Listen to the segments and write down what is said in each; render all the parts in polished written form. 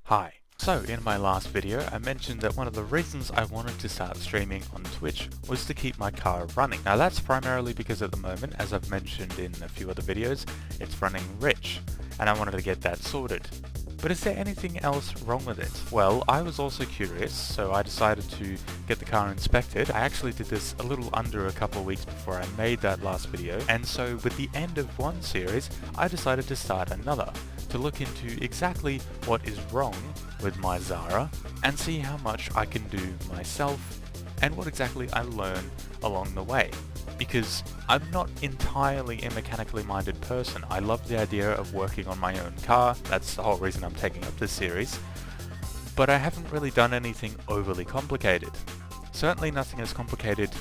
Hi. So in my last video I mentioned that one of the reasons I wanted to start streaming on Twitch was to keep my car running. Now that's primarily because at the moment, as I've mentioned in a few other videos, it's running rich and I wanted to get that sorted. But is there anything else wrong with it? Well, I was also curious, so I decided to get the car inspected. I actually did this a little under a couple of weeks before I made that last video, and so with the end of one series, I decided to start another, to look into exactly what is wrong with my Zara, and see how much I can do myself, and what exactly I learn along the way. Because I'm not entirely a mechanically minded person. I love the idea of working on my own car, that's the whole reason I'm taking up this series, but I haven't really done anything overly complicated. Certainly nothing as complicated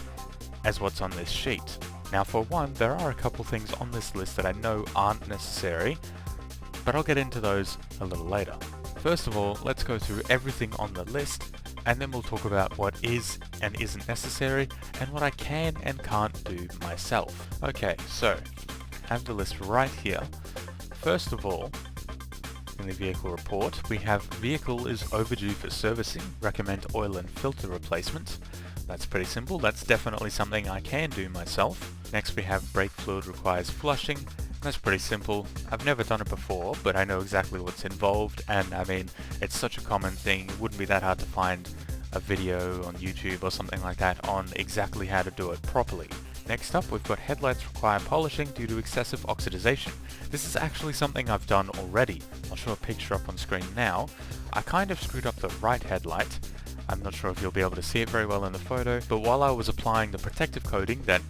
as what's on this sheet. Now for one, there are a couple things on this list that I know aren't necessary, but I'll get into those a little later. First of all, let's go through everything on the list, and then we'll talk about what is and isn't necessary, and what I can and can't do myself. Okay, so, I have the list right here. First of all, in the vehicle report, we have vehicle is overdue for servicing, recommend oil and filter replacement. That's pretty simple, that's definitely something I can do myself. Next we have brake fluid requires flushing. That's pretty simple. I've never done it before, but I know exactly what's involved, and I mean, it's such a common thing, it wouldn't be that hard to find a video on YouTube or something like that on exactly how to do it properly. Next up, we've got headlights require polishing due to excessive oxidization. This is actually something I've done already. I'll show a picture up on screen now. I kind of screwed up the right headlight. I'm not sure if you'll be able to see it very well in the photo, but while I was applying the protective coating that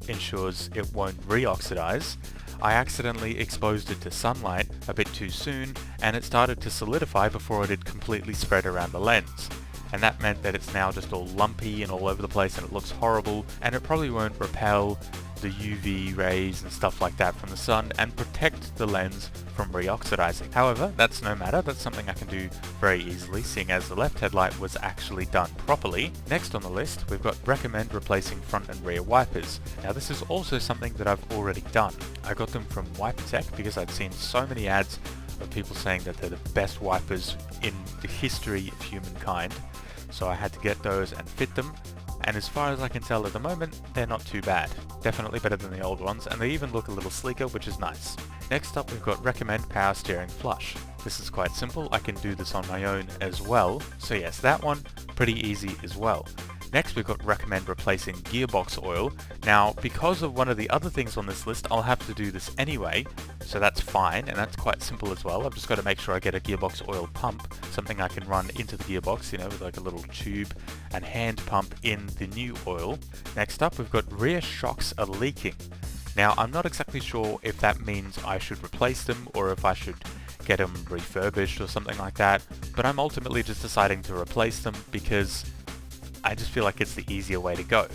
ensures it won't re-oxidize, I accidentally exposed it to sunlight a bit too soon, and it started to solidify before it had completely spread around the lens. And that meant that it's now just all lumpy and all over the place, and it looks horrible, and it probably won't repel the UV rays and stuff like that from the sun and protect the lens from re-oxidizing. However, that's no matter, that's something I can do very easily, seeing as the left headlight was actually done properly. Next on the list, we've got recommend replacing front and rear wipers. Now this is also something that I've already done. I got them from WiperTech because I'd seen so many ads of people saying that they're the best wipers in the history of humankind, so I had to get those and fit them. And as far as I can tell at the moment, they're not too bad. Definitely better than the old ones, and they even look a little sleeker, which is nice. Next up, we've got recommend power steering flush. This is quite simple, I can do this on my own as well. So yes, that one, pretty easy as well. Next we've got recommend replacing gearbox oil. Now, because of one of the other things on this list, I'll have to do this anyway, so that's fine, and that's quite simple as well. I've just got to make sure I get a gearbox oil pump, something I can run into the gearbox, you know, with like a little tube, and hand pump in the new oil. Next up, we've got rear shocks are leaking. Now, I'm not exactly sure if that means I should replace them, or if I should get them refurbished or something like that, but I'm ultimately just deciding to replace them because I just feel like it's the easier way to go.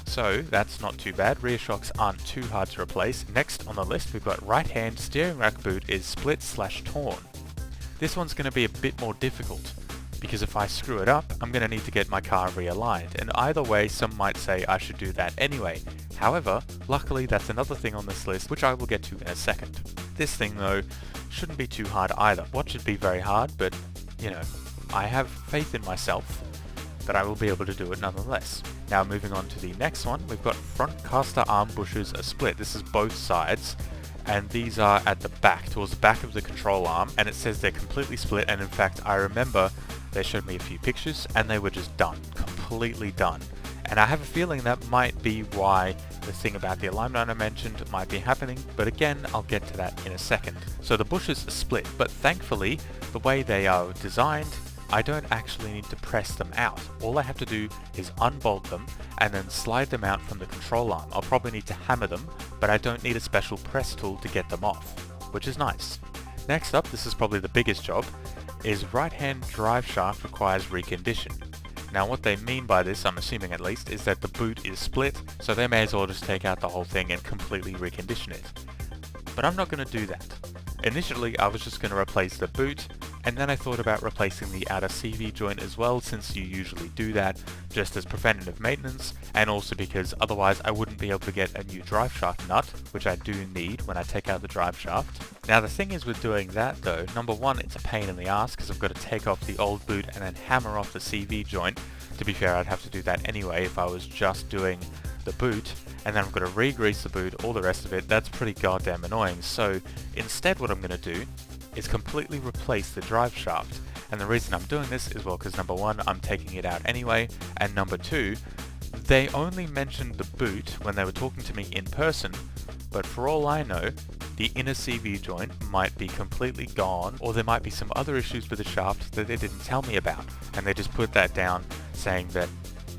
So that's not too bad, rear shocks aren't too hard to replace. Next on the list we've got right hand steering rack boot is split/torn. This one's going to be a bit more difficult, because if I screw it up, I'm going to need to get my car realigned, and either way some might say I should do that anyway. However, luckily that's another thing on this list which I will get to in a second. This thing though shouldn't be too hard either. What should be very hard, but you know, I have faith in myself that I will be able to do it nonetheless. Now moving on to the next one, we've got front caster arm bushers are split. This is both sides, and these are at the back, towards the back of the control arm, and it says they're completely split, and in fact I remember they showed me a few pictures and they were just done, completely done. And I have a feeling that might be why the thing about the alignment I mentioned might be happening, but again, I'll get to that in a second. So the bushers are split, but thankfully, the way they are designed, I don't actually need to press them out. All I have to do is unbolt them and then slide them out from the control arm. I'll probably need to hammer them, but I don't need a special press tool to get them off, which is nice. Next up, this is probably the biggest job, is right hand drive shaft requires recondition. Now what they mean by this, I'm assuming at least, is that the boot is split, so they may as well just take out the whole thing and completely recondition it. But I'm not going to do that. Initially I was just going to replace the boot, And then I thought about replacing the outer CV joint as well, since you usually do that just as preventative maintenance, and also because otherwise I wouldn't be able to get a new drive shaft nut, which I do need when I take out the drive shaft. Now the thing is with doing that though, number one, it's a pain in the ass because I've got to take off the old boot and then hammer off the CV joint. To be fair, I'd have to do that anyway if I was just doing the boot, and then I've got to re-grease the boot, all the rest of it. That's pretty goddamn annoying. So instead what I'm going to do is completely replace the drive shaft. And the reason I'm doing this is, well, because number one, I'm taking it out anyway, and number two, they only mentioned the boot when they were talking to me in person, but for all I know, the inner CV joint might be completely gone, or there might be some other issues with the shaft that they didn't tell me about, and they just put that down saying that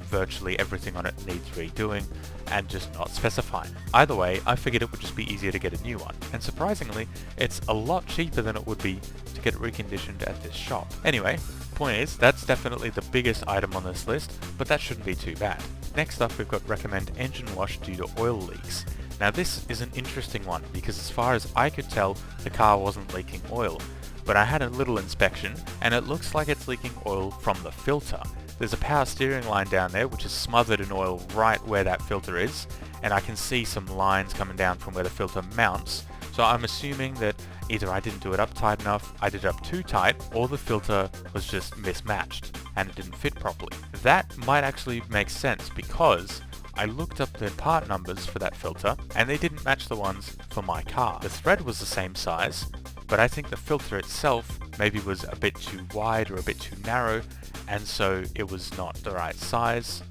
virtually everything on it needs redoing, and just not specifying. Either way, I figured it would just be easier to get a new one, and surprisingly, it's a lot cheaper than it would be to get it reconditioned at this shop. Anyway, point is, that's definitely the biggest item on this list, but that shouldn't be too bad. Next up, we've got recommend engine wash due to oil leaks. Now this is an interesting one, because as far as I could tell, the car wasn't leaking oil, but I had a little inspection, and it looks like it's leaking oil from the filter. There's a power steering line down there which is smothered in oil right where that filter is, and I can see some lines coming down from where the filter mounts, so I'm assuming that either I didn't do it up tight enough, I did it up too tight, or the filter was just mismatched and it didn't fit properly. That might actually make sense because I looked up the part numbers for that filter and they didn't match the ones for my car. The thread was the same size, but I think the filter itself maybe was a bit too wide or a bit too narrow, and so it was not the right size,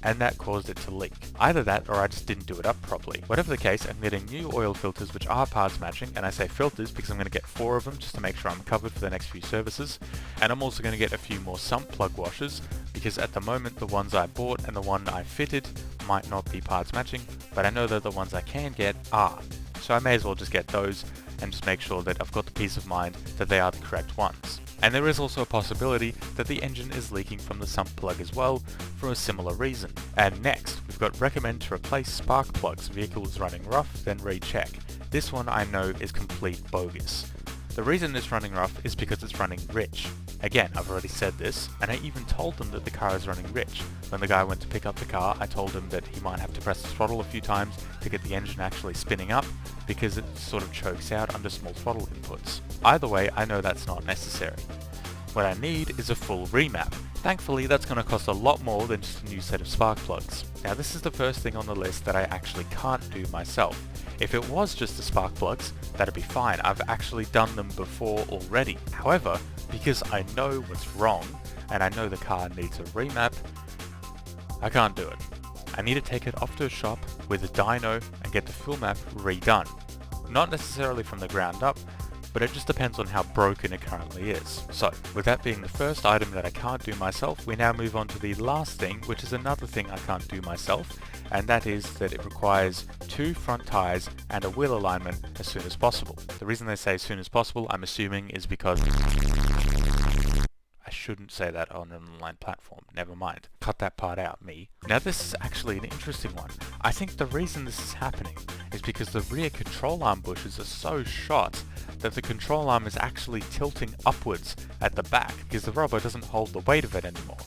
and that caused it to leak. Either that or I just didn't do it up properly. Whatever the case, I'm getting new oil filters which are parts matching, and I say filters because I'm going to get 4 of them just to make sure I'm covered for the next few services, and I'm also going to get a few more sump plug washers because at the moment the ones I bought and the one I fitted might not be parts matching, but I know that the ones I can get are. So I may as well just get those and just make sure that I've got the peace of mind that they are the correct ones. And there is also a possibility that the engine is leaking from the sump plug as well for a similar reason. And next, we've got recommend to replace spark plugs. Vehicle is running rough, then recheck. This one I know is complete bogus. The reason it's running rough is because it's running rich. Again, I've already said this, and I even told them that the car is running rich. When the guy went to pick up the car, I told him that he might have to press the throttle a few times to get the engine actually spinning up, because it sort of chokes out under small throttle inputs. Either way, I know that's not necessary. What I need is a full remap. Thankfully, that's going to cost a lot more than just a new set of spark plugs. Now this is the first thing on the list that I actually can't do myself. If it was just the spark plugs, that'd be fine. I've actually done them before already. However, because I know what's wrong, and I know the car needs a remap, I can't do it. I need to take it off to a shop with a dyno and get the full map redone. Not necessarily from the ground up, but it just depends on how broken it currently is. So, with that being the first item that I can't do myself, we now move on to the last thing, which is another thing I can't do myself, and that is that it requires 2 front tyres and a wheel alignment as soon as possible. The reason they say as soon as possible, I'm assuming, is because I shouldn't say that on an online platform. Never mind. Cut that part out, me. Now this is actually an interesting one. I think the reason this is happening is because the rear control arm bushes are so shot that the control arm is actually tilting upwards at the back because the rubber doesn't hold the weight of it anymore.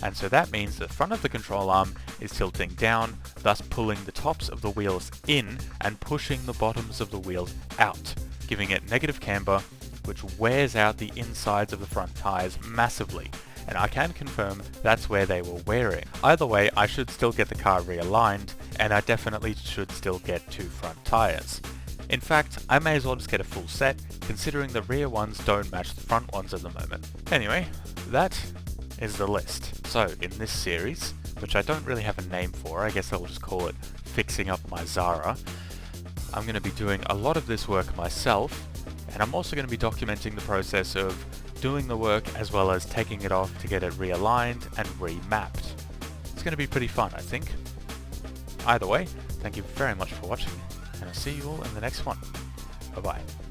And so that means the front of the control arm is tilting down, thus pulling the tops of the wheels in and pushing the bottoms of the wheels out, giving it negative camber, which wears out the insides of the front tyres massively, and I can confirm that's where they were wearing. Either way, I should still get the car realigned, and I definitely should still get 2 front tyres. In fact, I may as well just get a full set, considering the rear ones don't match the front ones at the moment. Anyway, that is the list. So, in this series, which I don't really have a name for, I guess I'll just call it Fixing Up My Zara, I'm going to be doing a lot of this work myself, and I'm also going to be documenting the process of doing the work as well as taking it off to get it realigned and remapped. It's going to be pretty fun, I think. Either way, thank you very much for watching, and I'll see you all in the next one. Bye bye.